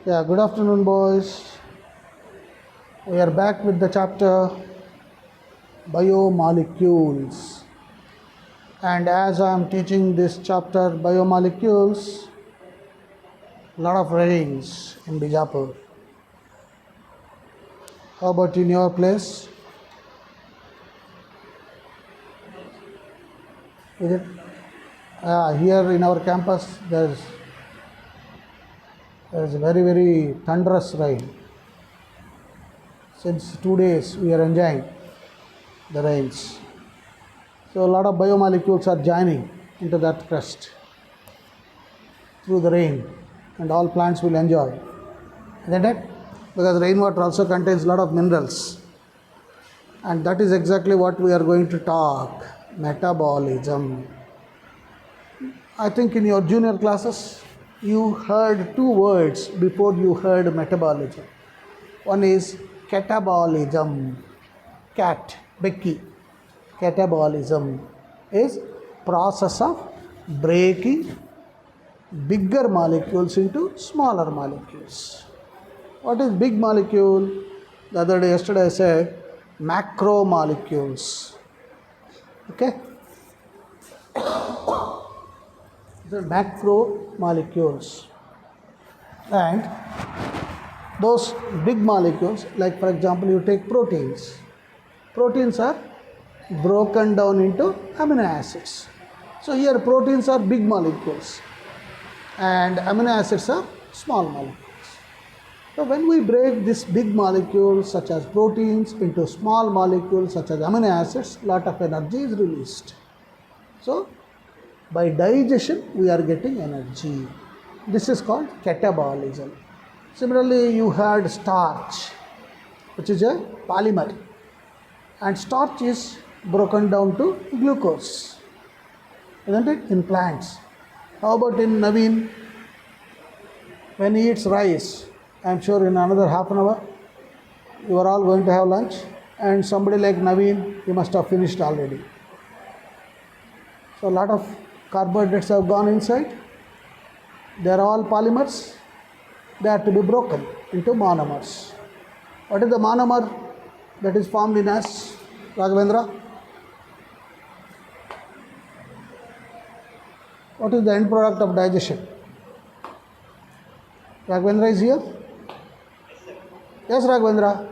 Yeah, good afternoon, boys. We are back with the chapter Biomolecules. And as I am teaching this chapter, Biomolecules, a lot of rains in Bijapur. How about in your place? Is it? Here in our campus, there's very thunderous rain. Since 2 days, we are enjoying the rains. So a lot of biomolecules are joining into that crust through the rain, and all plants will enjoy. Isn't it? Because rainwater also contains a lot of minerals, and that is exactly what we are going to talk: metabolism. I think in your junior classes you heard two words before you heard metabolism. One is catabolism. Cat, Becky. Catabolism is process of breaking bigger molecules into smaller molecules. What is big molecule? Yesterday I said macromolecules. Okay? The macromolecules. And those big molecules, like for example, you take proteins. Proteins are broken down into amino acids. So here proteins are big molecules and amino acids are small molecules. So when we break these big molecules such as proteins into small molecules such as amino acids, lot of energy is released. So by digestion we are getting energy. This is called catabolism. Similarly, you had starch, which is a polymer, and starch is broken down to glucose, isn't it, in plants? How about in Naveen? When he eats rice, I am sure in another half an hour you are all going to have lunch, and somebody like Naveen, he must have finished already. So a lot of carbohydrates have gone inside. They are all polymers. They are to be broken into monomers. What is the monomer that is formed in us, Raghavendra? What is the end product of digestion? Raghavendra is here? Yes, Raghavendra.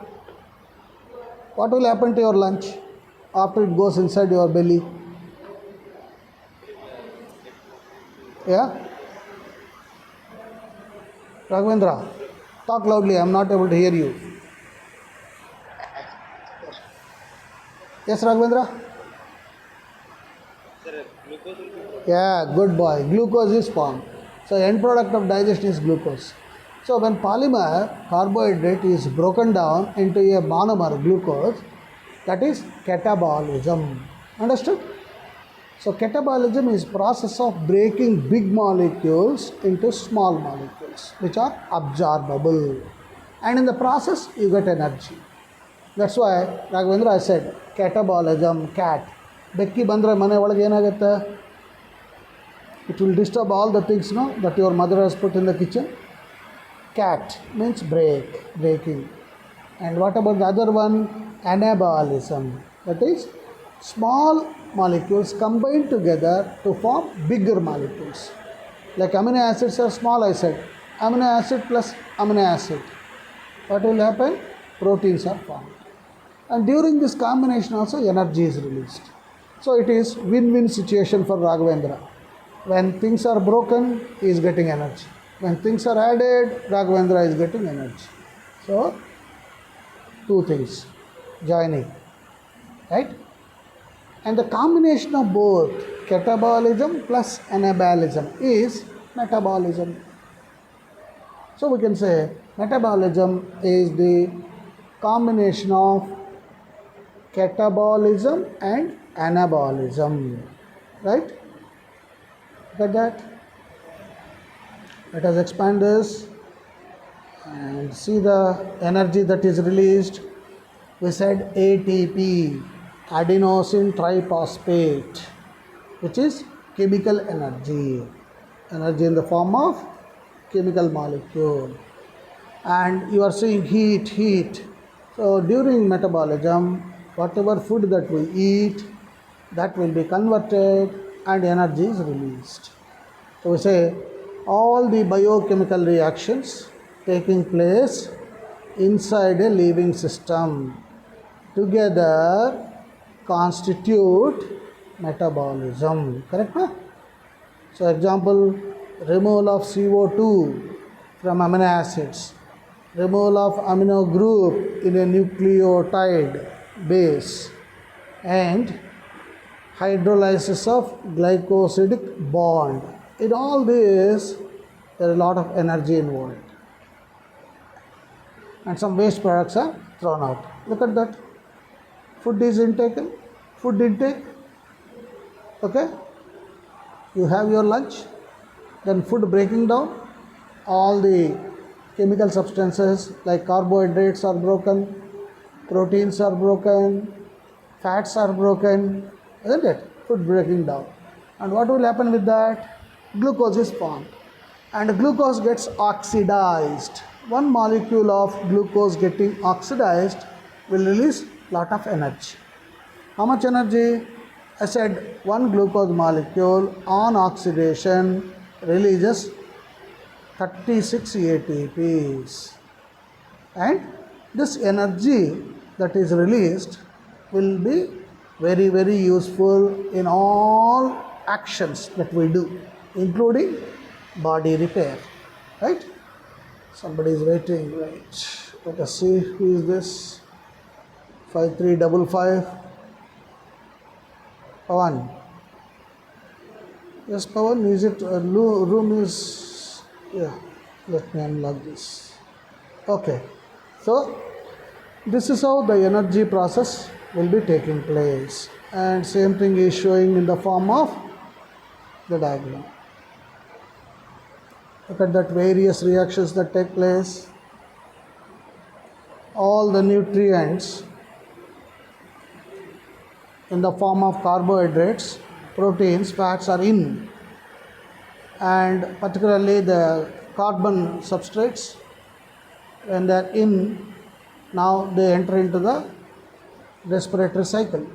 What will happen to your lunch after it goes inside your belly? Yeah? Raghavendra, talk loudly. I am not able to hear you. Yes, Raghavendra? Yeah, good boy. Glucose is formed. So end product of digestion is glucose. So when polymer carbohydrate is broken down into a monomer glucose, that is catabolism. Understood? So catabolism is process of breaking big molecules into small molecules which are absorbable, and in the process you get energy. That's why Raghavendra I said catabolism, cat. Becky bandre mane olaga enagutte? It will disturb all the things that your mother has put in the kitchen. Cat means breaking. And what about the other one? Anabolism. That is small molecules combine together to form bigger molecules. Like amino acids are small, I said. Amino acid plus amino acid. What will happen? Proteins are formed. And during this combination also energy is released. So it is win-win situation for Raghavendra. When things are broken, he is getting energy. When things are added, Raghavendra is getting energy. So, two things joining, right? And the combination of both catabolism plus anabolism is metabolism. So we can say metabolism is the combination of catabolism and anabolism, right? Get that? Let us expand this and see the energy that is released. We said ATP, adenosine triphosphate, which is chemical energy in the form of chemical molecule. and you are seeing heat. So during metabolism, whatever food that we eat, that will be converted and energy is released. So we say all the biochemical reactions taking place inside a living system together constitute metabolism. Correct? Huh? So example, removal of CO2 from amino acids, removal of amino group in a nucleotide base, and hydrolysis of glycosidic bond. In all this, there is a lot of energy involved. And some waste products are thrown out. Look at that. Food is intaken. Food intake. Okay. You have your lunch. Then food breaking down. All the chemical substances like carbohydrates are broken. Proteins are broken. Fats are broken. Isn't it? Food breaking down. And what will happen with that? Glucose is formed. And glucose gets oxidized. One molecule of glucose getting oxidized will release lot of energy. How much energy? I said one glucose molecule on oxidation releases 36 ATPs. And this energy that is released will be very useful in all actions that we do, including body repair. Right? Somebody is waiting, right? Let us see who is this. 5355. Pawan. Yes, Pawan, is it room is, yeah, let me unlock this. Okay, so this is how the energy process will be taking place, and same thing is showing in the form of the diagram. Look at that various reactions that take place. All the nutrients in the form of carbohydrates, proteins, fats are in, and particularly the carbon substrates, when they are in, now they enter into the respiratory cycle.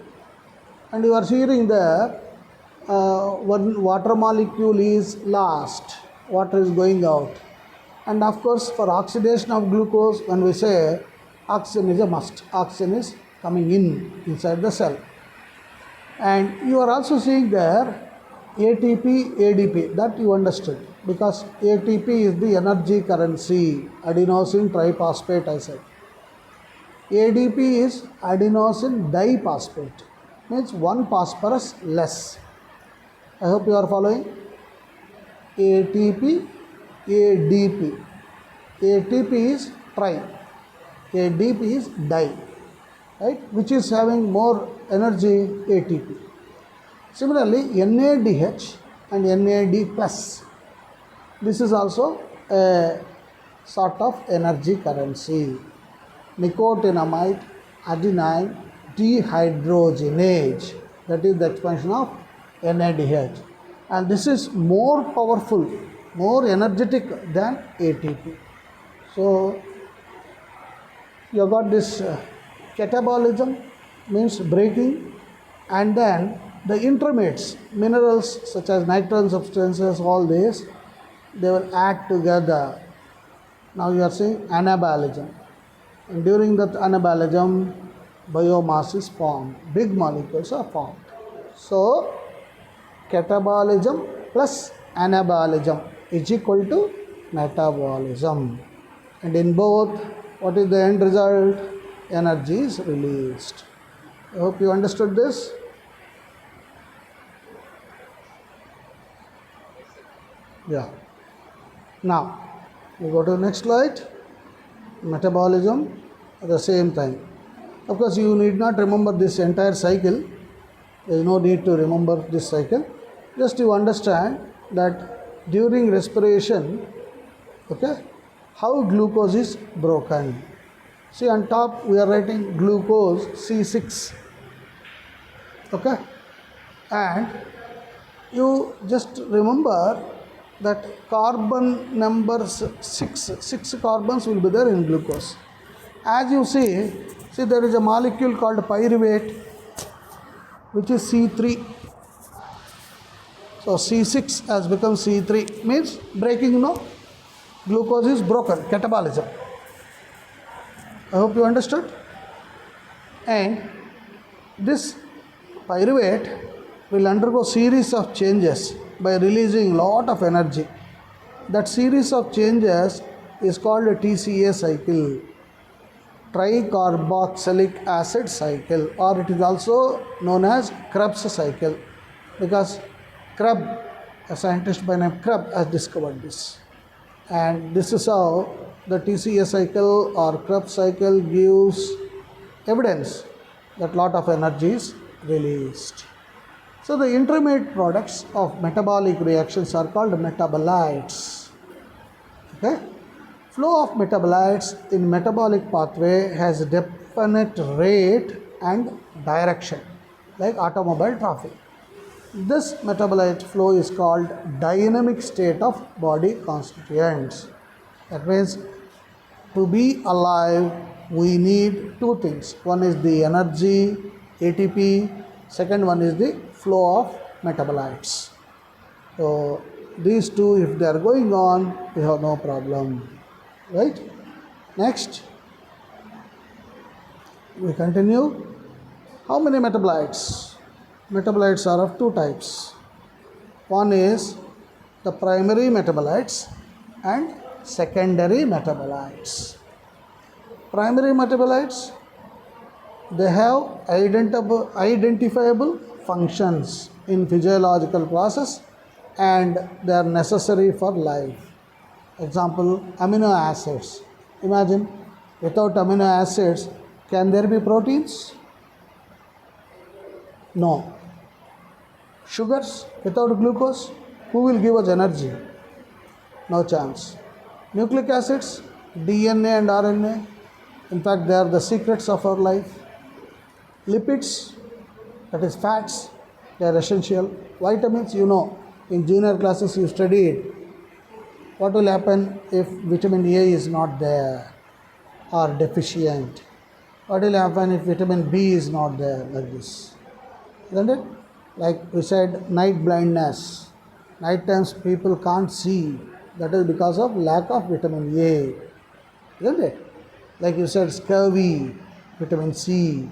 And you are hearing there, one water molecule is lost, water is going out. And of course, for oxidation of glucose, when we say oxygen is a must, oxygen is coming inside the cell. And you are also seeing there ATP, ADP, that you understood, because ATP is the energy currency, adenosine triphosphate, I said. ADP is adenosine diphosphate, means one phosphorus less. I hope you are following. ATP, ADP. ATP is tri, ADP is di, right? Which is having more energy, ATP. Similarly, NADH and NAD plus. This is also a sort of energy currency. Nicotinamide adenine dehydrogenase, that is the expansion of NADH, and this is more powerful, more energetic than ATP. So you got this catabolism, means breaking, and then the intermediates, minerals such as nitrogen substances, all this, they will add together. Now you are seeing anabolism. And during that anabolism, biomass is formed, big molecules are formed. So, catabolism plus anabolism is equal to metabolism. And in both, what is the end result? Energy is released. I hope you understood this. Yeah. Now, we go to the next slide. Metabolism at the same time. Of course, you need not remember this entire cycle. There is no need to remember this cycle. Just you understand that during respiration, okay, how glucose is broken. See, on top we are writing glucose C6. Okay, and you just remember that carbon number 6 carbons will be there in glucose. As you see there is a molecule called pyruvate which is C3. So C6 has become C3, means breaking, glucose is broken, catabolism. I hope you understood. And this pyruvate will undergo series of changes by releasing lot of energy. That series of changes is called a TCA cycle, tricarboxylic acid cycle, or it is also known as Krebs cycle, because Krebs, a scientist by name Krebs, has discovered this. And this is how the TCA cycle or Krebs cycle gives evidence that lot of energy is released. So the intermediate products of metabolic reactions are called metabolites. Okay? Flow of metabolites in metabolic pathway has definite rate and direction, like automobile traffic. This metabolite flow is called dynamic state of body constituents. That means to be alive we need two things. One is the energy, ATP, second one is the flow of metabolites. So these two, if they are going on, we have no problem. Right? Next, we continue. How many metabolites? Metabolites are of two types. One is the primary metabolites and secondary metabolites. Primary metabolites, they have identifiable functions in physiological process and they are necessary for life. Example, amino acids. Imagine, without amino acids, can there be proteins? No. Sugars, without glucose, who will give us energy? No chance. Nucleic acids, DNA and RNA, in fact they are the secrets of our life. Lipids, that is fats, they are essential. Vitamins, in junior classes you studied what will happen if vitamin A is not there or deficient. What will happen if vitamin B is not there, like this. Isn't it? Like we said, night blindness. Night times people can't see. That is because of lack of vitamin A. Isn't it? Like you said, scurvy, vitamin C,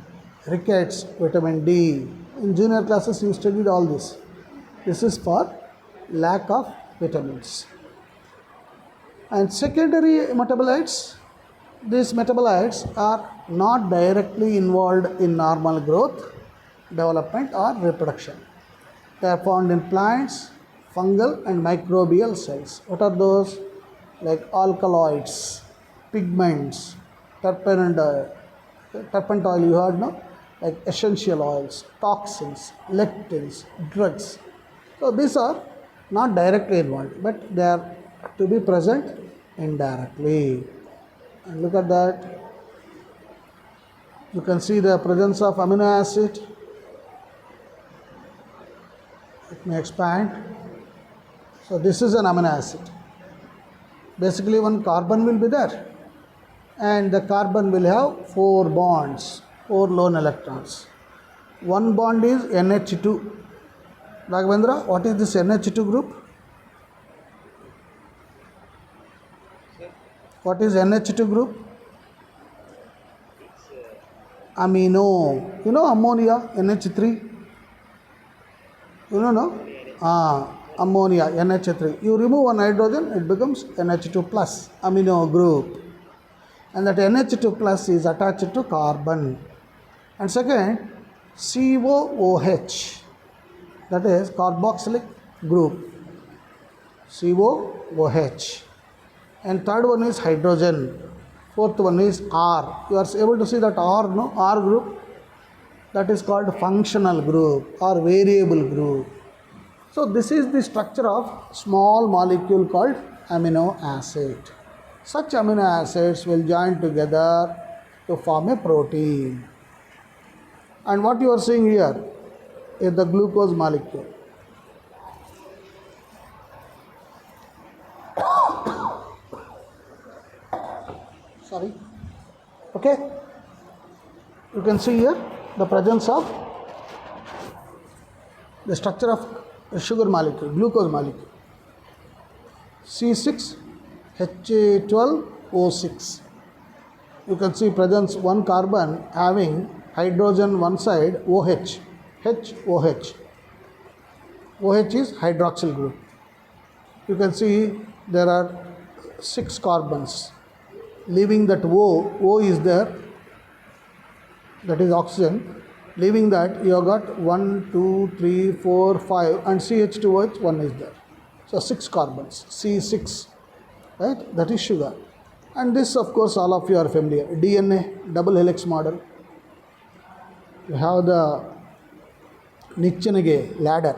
rickets, vitamin D. In junior classes you studied all this. This is for lack of vitamins. And secondary metabolites, these metabolites are not directly involved in normal growth, development or reproduction. They are found in plants, fungal and microbial cells. What are those? Like alkaloids, pigments, turpentine you heard, no? Like essential oils, toxins, lectins, drugs. So these are not directly involved, but they are to be present indirectly. And look at that. You can see the presence of amino acid. Let me expand. So this is an amino acid. Basically one carbon will be there. And the carbon will have 4 bonds, 4 lone electrons. One bond is NH2. Raghavendra, what is this NH2 group? What is NH2 group? Amino. You know ammonia, NH3? You know, no? Ammonia, NH3. You remove one hydrogen, it becomes NH2 plus, amino group. And that NH2 plus is attached to carbon. And second, COOH, that is carboxylic group, COOH. And third one is hydrogen. Fourth one is R. You are able to see that R, no? R group. That is called functional group or variable group. So this is the structure of small molecule called amino acid. Such amino acids will join together to form a protein. And what you are seeing here is the glucose molecule. Sorry. Okay. You can see here the presence of the structure of a sugar molecule, glucose molecule. C6H12O6. You can see presence one carbon having hydrogen one side OH, HOH. OH is hydroxyl group. You can see there are 6 carbons. Leaving that O is there, that is oxygen. Leaving that, you have got 1, 2, 3, 4, 5, and CH2OH 1 is there. So 6 carbons, C6, right? That is sugar. And this, of course, all of you are familiar. DNA, double helix model. You have the Nichchenege ladder.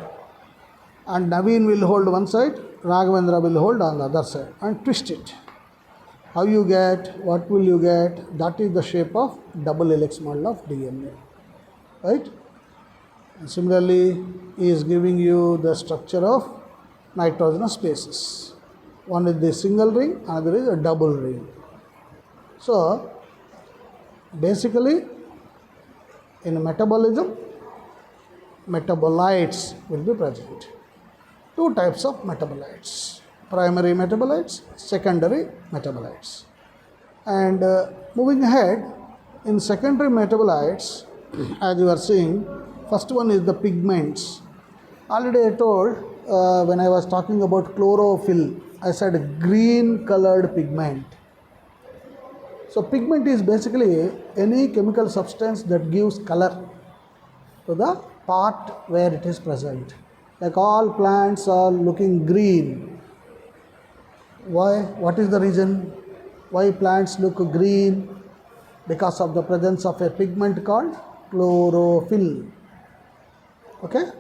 And Naveen will hold one side, Raghavendra will hold on the other side and twist it. How you get, what will you get? That is the shape of double helix model of DNA. Right? And similarly, he is giving you the structure of nitrogenous bases. One is the single ring, another is a double ring. So, basically, in metabolism, metabolites will be present. 2 types of metabolites: primary metabolites, secondary metabolites. And moving ahead, in secondary metabolites, as you are seeing, first one is the pigments. Already I told when I was talking about chlorophyll, I said green colored pigment. So pigment is basically any chemical substance that gives color to the part where it is present. Like all plants are looking green. Why? What is the reason why plants look green? Because of the presence of a pigment called chlorophyll. Okay?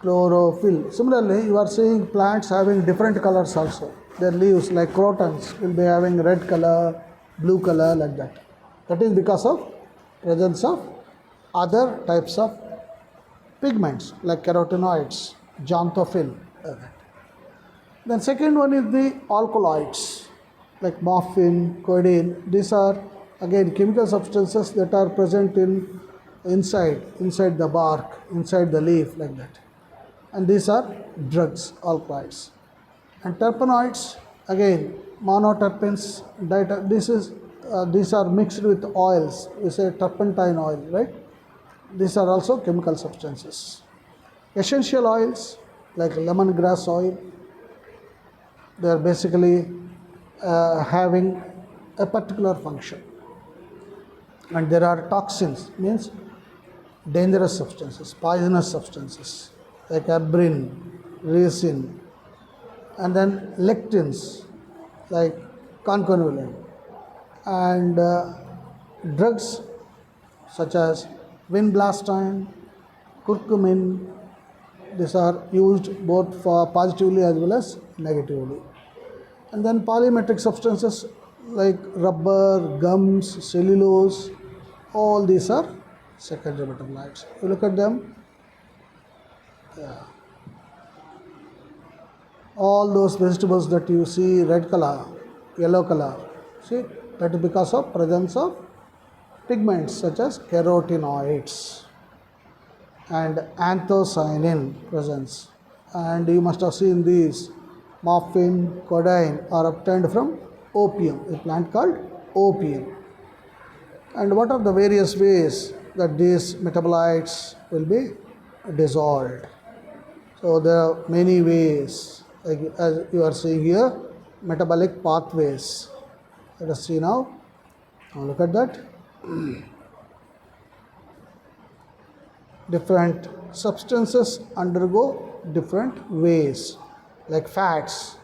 Chlorophyll. Similarly, you are seeing plants having different colors also. Their leaves, like crotons, will be having red color, blue color, like that. That is because of presence of other types of pigments like carotenoids, xanthophyll. Then second one is the alkaloids like morphine, codeine. These are again chemical substances that are present inside the bark, inside the leaf, like that. And these are drugs, alkaloids. And terpenoids, again monoterpenes, these are mixed with oils. We say turpentine oil, right? These are also chemical substances. Essential oils like lemongrass oil, they are basically having a particular function. And there are toxins, means dangerous substances, poisonous substances like heparin, ricin, and then lectins like conconulin, and drugs such as vinblastine, curcumin. These are used both for positively as well as negatively. And then polymetric substances like rubber, gums, cellulose, all these are secondary metabolites. You look at them, all those vegetables that you see red color, yellow color, see, that is because of presence of pigments such as carotenoids and anthocyanin presence. And you must have seen these morphine, codeine are obtained from opium, a plant called opium. And what are the various ways that these metabolites will be dissolved? So there are many ways, like as you are seeing here, metabolic pathways. Let us see now. Now look at that. Different substances undergo different ways, like fats.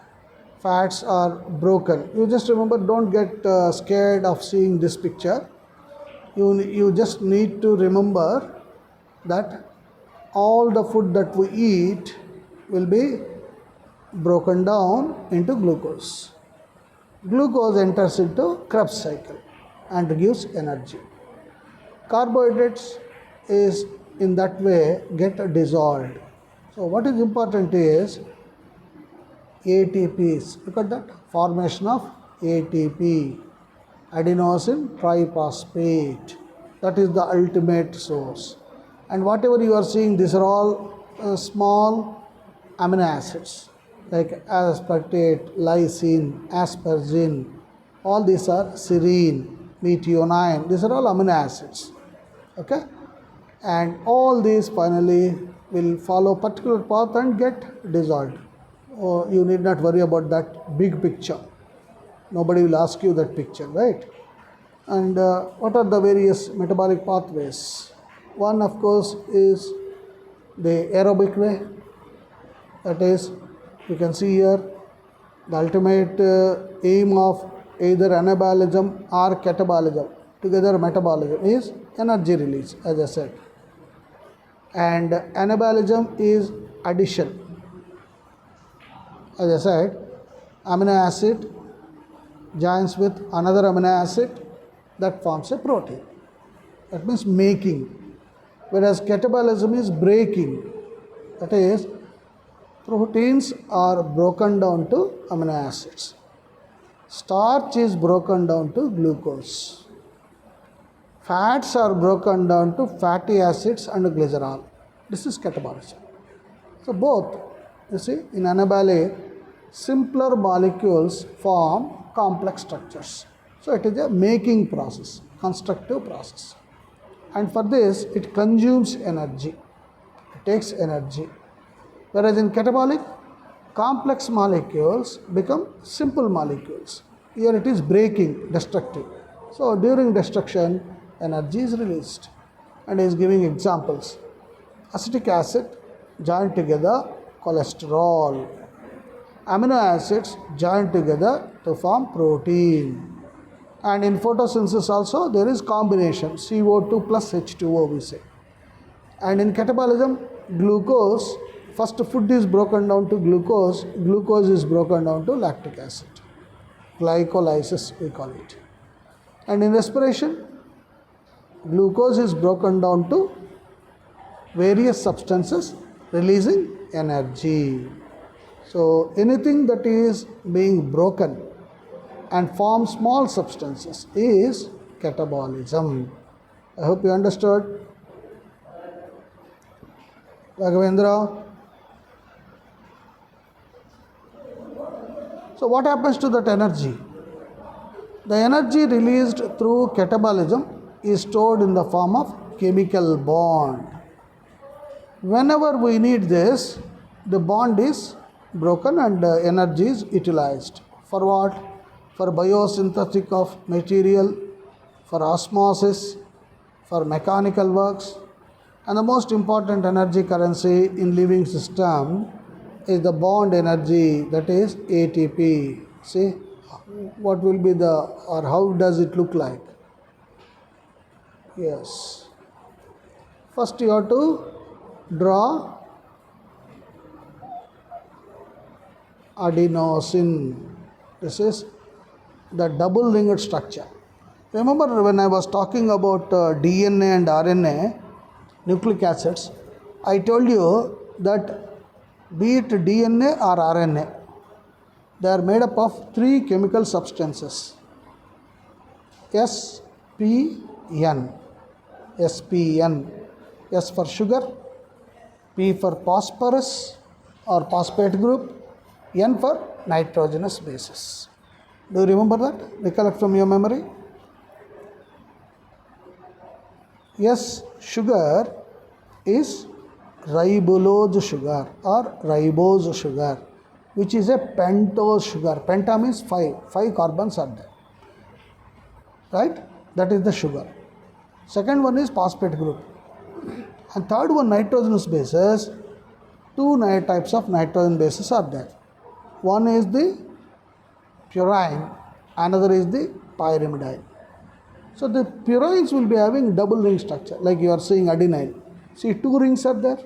Fats are broken. You just remember, don't get scared of seeing this picture. You just need to remember that all the food that we eat will be broken down into glucose. Glucose enters into Krebs cycle and gives energy. Carbohydrates is in that way get dissolved. So what is important is ATPs. Look at that, formation of ATP. adenosine triphosphate. That is the ultimate source. And whatever you are seeing, these are all small amino acids like aspartate, lysine, aspargine. All these are serine, methionine. These are all amino acids. Okay, and all these finally will follow particular path and get dissolved. Oh, you need not worry about that big picture. Nobody will ask you that picture, right? And what are the various metabolic pathways? One, of course, is the aerobic way. That is, you can see here the ultimate aim of either anabolism or catabolism, together metabolism, is energy release, as I said. And anabolism is addition. As I said, amino acid joins with another amino acid, that forms a protein. That means making. Whereas catabolism is breaking. That is, proteins are broken down to amino acids. Starch is broken down to glucose. Fats are broken down to fatty acids and glycerol. This is catabolism. So both, you see, in anaboly, simpler molecules form complex structures. So it is a making process, constructive process. And for this, it consumes energy. It takes energy. Whereas in catabolic, complex molecules become simple molecules. Here it is breaking, destructive. So during destruction, energy is released. And he is giving examples. Acetic acid joined together, cholesterol. Amino acids joined together to form protein. And in photosynthesis also there is combination, CO2 plus H2O we say. And in catabolism, glucose, first food is broken down to glucose, glucose is broken down to lactic acid. Glycolysis we call it. And in respiration, glucose is broken down to various substances releasing energy. So anything that is being broken and form small substances is catabolism. I hope you understood. Raghavendra. So what happens to that energy? The energy released through catabolism is stored in the form of chemical bond. Whenever we need this, the bond is broken and energy is utilized. For what? For biosynthetic of material, for osmosis, for mechanical works. And the most important energy currency in living system is the bond energy, that is ATP. See, what will be the, or how does it look like? Yes. First you have to draw adenosine. This is the double ringed structure. Remember when I was talking about DNA and RNA, nucleic acids, I told you that be it DNA or RNA, they are made up of three chemical substances. SPN. SPN. S for sugar, P for phosphorus or phosphate group, N for nitrogenous bases. Do you remember that? Recollect from your memory? Yes, sugar is ribulose sugar or ribose sugar, which is a pentose sugar. Penta means five carbons are there. Right? That is the sugar. Second one is phosphate group. And third one, nitrogenous bases. Two types of nitrogen bases are there. One is the purine, another is the pyrimidine. So the purines will be having double ring structure, like you are seeing adenine. See, two rings are there.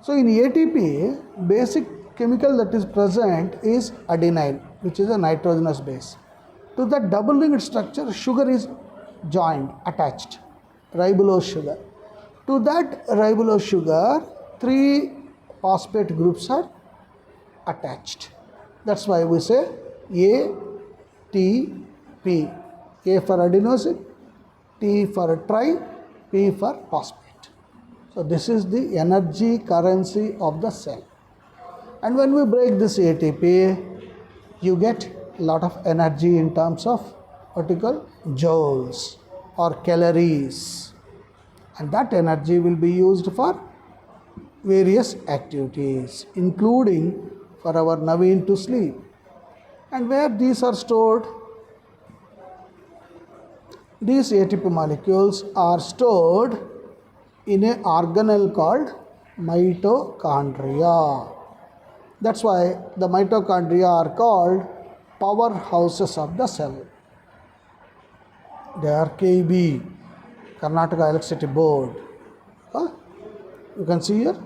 So in ATP, basic chemical that is present is adenine, which is a nitrogenous base. To that double ringed structure, sugar is joined, attached, ribulose sugar. To that ribulose sugar, three phosphate groups are attached. That's why we say A, T, P. A for adenosine, T for tri, P for phosphate. So this is the energy currency of the cell. And when we break this ATP, you get a lot of energy in terms of what you call joules or calories. And that energy will be used for various activities, including for our Naveen to sleep. And where these are stored? These ATP molecules are stored in an organelle called mitochondria. That's why the mitochondria are called powerhouses of the cell. They are KB, Karnataka Electricity Board. You can see here.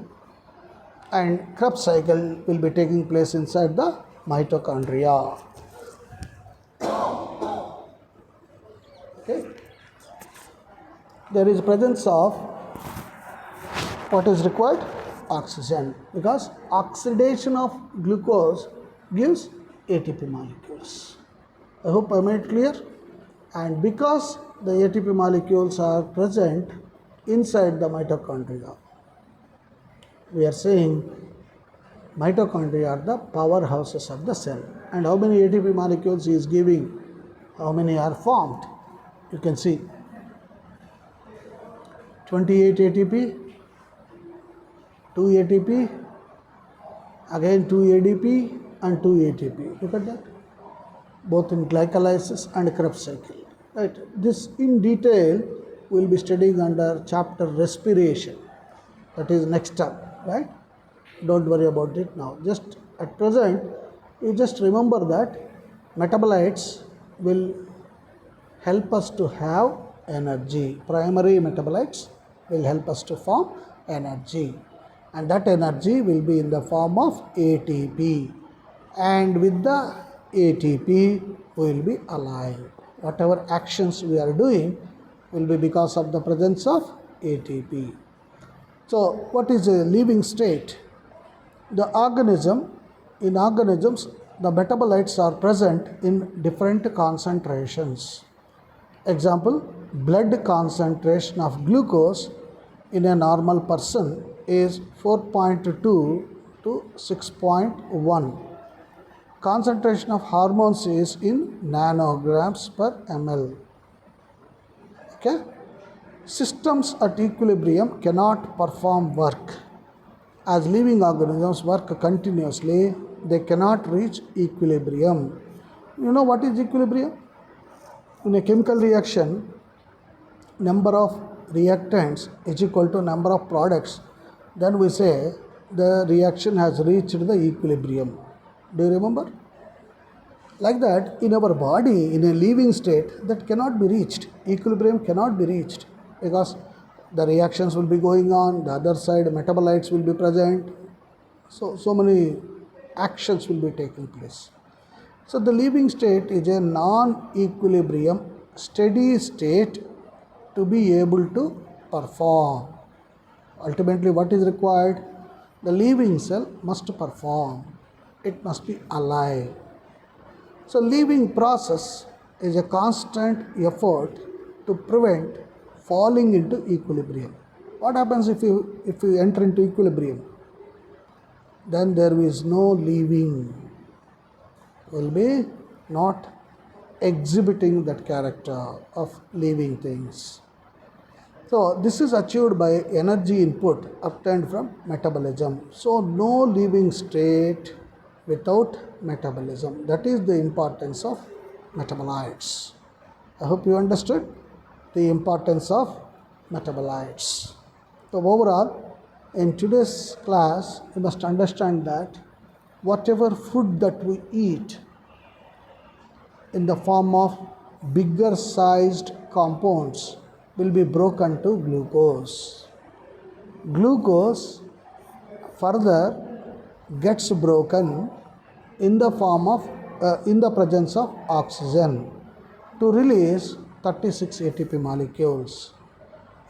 And Krebs cycle will be taking place inside the mitochondria. Okay. There is presence of what is required? Oxygen, because oxidation of glucose gives ATP molecules. I hope I made clear. And because the ATP molecules are present inside the mitochondria, we are saying mitochondria are the powerhouses of the cell. And how many ATP molecules he is giving? How many are formed? You can see 28 ATP, 2 ATP, again 2 ADP and 2 ATP. Look at that. Both in glycolysis and Krebs cycle. Right. This in detail we will be studying under chapter respiration. That is next step. Right. Don't worry about it now. Just at present, you just remember that metabolites will help us to have energy. Primary metabolites will help us to form energy. And that energy will be in the form of ATP. And with the ATP, we will be alive. Whatever actions we are doing will be because of the presence of ATP. So, what is a living state? In organisms, the metabolites are present in different concentrations. Example, blood concentration of glucose in a normal person is 4.2 to 6.1. Concentration of hormones is in nanograms per ml. Okay? Systems at equilibrium cannot perform work. As living organisms work continuously, they cannot reach equilibrium. You know what is equilibrium? In a chemical reaction, number of reactants is equal to number of products. Then we say the reaction has reached the equilibrium. Do you remember? Like that, in our body, in a living state, that cannot be reached. Equilibrium cannot be reached because the reactions will be going on, the other side metabolites will be present. So many actions will be taking place. So the living state is a non-equilibrium steady state to be able to perform. Ultimately, what is required? The living cell must perform. It must be alive. So living process is a constant effort to prevent falling into equilibrium. What happens if you enter into equilibrium? Then there is no living. Will be not exhibiting that character of living things. So this is achieved by energy input obtained from metabolism. So no living state without metabolism. That is the importance of metabolites. I hope you understood the importance of metabolites. So overall, in today's class, you must understand that whatever food that we eat in the form of bigger sized compounds will be broken to glucose. Glucose further gets broken in the form of in the presence of oxygen to release 36 ATP molecules.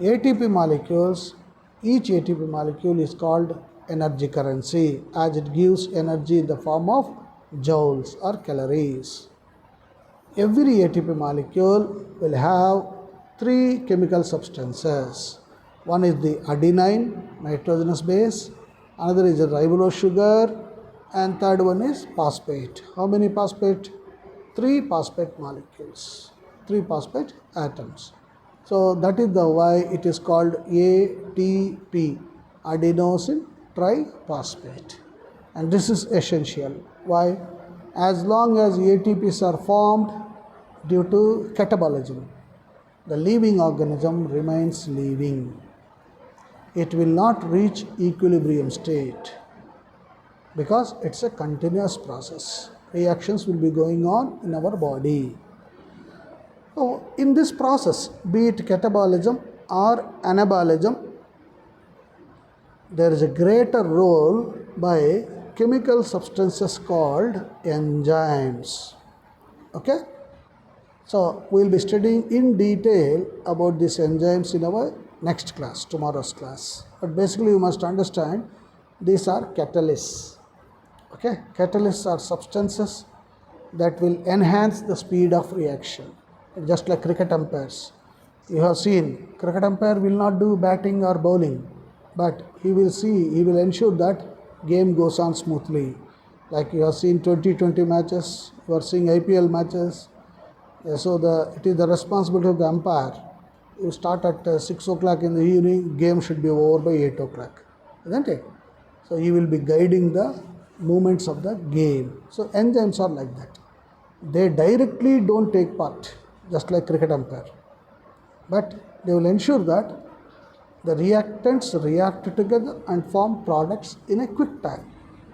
ATP molecules, each ATP molecule is called energy currency as it gives energy in the form of joules or calories. Every ATP molecule will have three chemical substances. One is the adenine, nitrogenous base, another is a ribose sugar, and third one is phosphate. How many phosphate? Three phosphate molecules, three phosphate atoms. So that is the why it is called ATP, adenosine triphosphate. And this is essential. Why? As long as ATPs are formed due to catabolism, the living organism remains living. It will not reach equilibrium state because it's a continuous process. Reactions will be going on in our body. So, in this process, be it catabolism or anabolism, there is a greater role by chemical substances called enzymes. Okay? So, we will be studying in detail about these enzymes in our next class, tomorrow's class. But basically, you must understand these are catalysts. Okay? Catalysts are substances that will enhance the speed of reaction, just like cricket umpires. You have seen cricket umpire will not do batting or bowling, but he will ensure that game goes on smoothly. Like you have seen 2020 matches, you are seeing IPL matches. So it is the responsibility of the umpire. You start at 6 o'clock in the evening, game should be over by 8 o'clock, isn't it? So he will be guiding the movements of the game. So enzymes are like that. They directly don't take part, just like cricket umpire, but they will ensure that the reactants react together and form products in a quick time,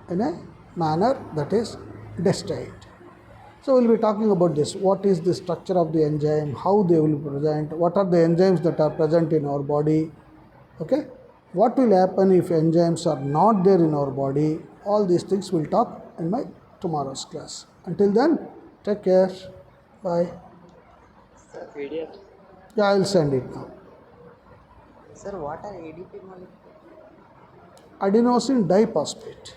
in a manner that is destined. So we'll be talking about this. What is the structure of the enzyme, how they will present, what are the enzymes that are present in our body, okay? What will happen if enzymes are not there in our body? All these things we'll talk in my tomorrow's class. Until then, take care. Bye. Sir, PDF. Yeah, I'll send it now. Sir, what are ADP molecules? Adenosine diphosphate.